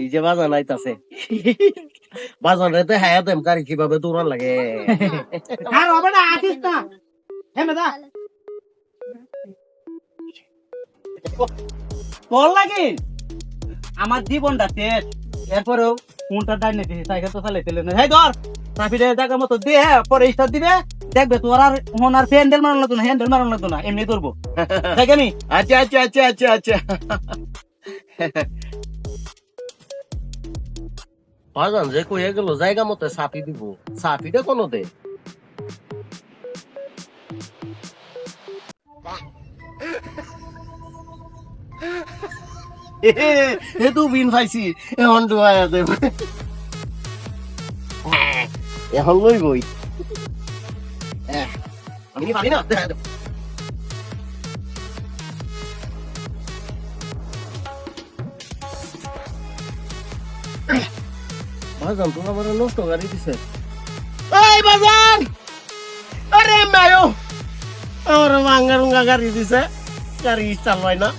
এই যে বাজান আইতাছে বাজান রে হায়া দেম গাড়ি কিভাবে দৌড়ান লাগে আর হবে না আসিস না হেমে দা তোর লাগে আমার জীবনটা শেষ এরপরেও কোনটা ডাইনে দিছি সাইকেল তো চালাইতে না এই ধর ট্রাফিকে জায়গা মতো দিয়ে পরে স্টার্ট দিবে দেখবে তোর আর মন আর হ্যান্ডেল মারানো লাগতো না হ্যান্ডেল মারানো লাগতো না এমনি ধরবো দেখ আমি আচ্ছা আচ্ছা আচ্ছা আচ্ছা আচ্ছা বাজান যে কইয়া গেল জায়গা মতো সাপি দিব সাপিটা কোনো দে এ তো বিন পাইছি এখন ডুয়াইয়া দেব এখন লই বই আমি কি পারি না দেখা দেব বাজান তো আমার নষ্ট গাড়ি দিছে এই বাজান আরে মায়ো আমার ভাঙ্গা রুঙ্গা গাড়ি দিছে গাড়ি চালাই না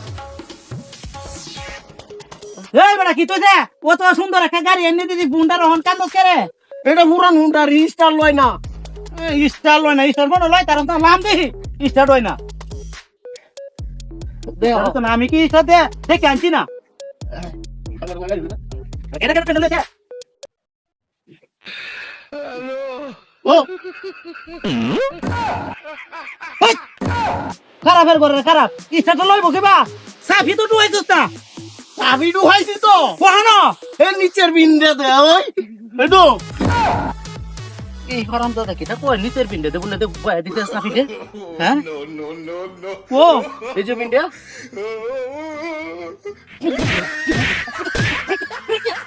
এই বেটা কি তুই ও তো সুন্দর একটা গাড়ি এনে দিদি বুন্ডা রহন কান্দস করে এটা পুরান হুন্ডা রিস্টার লয় না স্টার লয় না স্টার মনে লয় তার তো নাম দেখি স্টার হয় না তো না আমি কি স্টার দেখে আনছি না এটা কেন কেন লেখা ও খারাপের করে খারাপ স্টার তো লইব কিবা সাফি তো ডুয়াইছস না আমি ডুহাইছি তো কহানো এ নিচের বিন্দে দে ওই এটো এই হরাম দাদা কিটা কই নিচের পিন্ডে দে বলে দে বয়া দিতে সাফি দে হ্যাঁ ও এই যে বিন্দে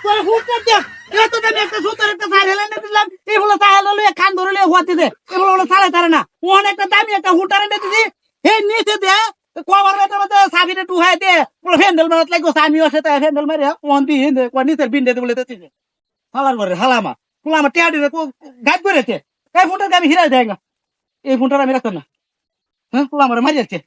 তোর হুটটা দে এত দামি একটা সুন্দর একটা সাইকেল এনে দিলাম এই বলে সাইকেল লইয়া কান ধরে লইয়া হুয়াতে দে এই বলে চালাই তারে না ওখানে একটা দামি একটা হুটার এনে দিছি এই নিচে দে কভার এটা মধ্যে সাবিরে টুহাই দে বলে হ্যান্ডেল মারত লাগো আমিও সাথে হ্যান্ডেল মারে ওন দি হিন্দে কোন নিচের বিন্দে দে বলে দিছি হালার করে হালামা কুলা আমার টিয়াডি রে গাইড করেছে এই ফোনটার আমি হিরাই দেয় এই ফোনটা আমি রাখতাম না হ্যাঁ কুলা আমার মারিয়াছে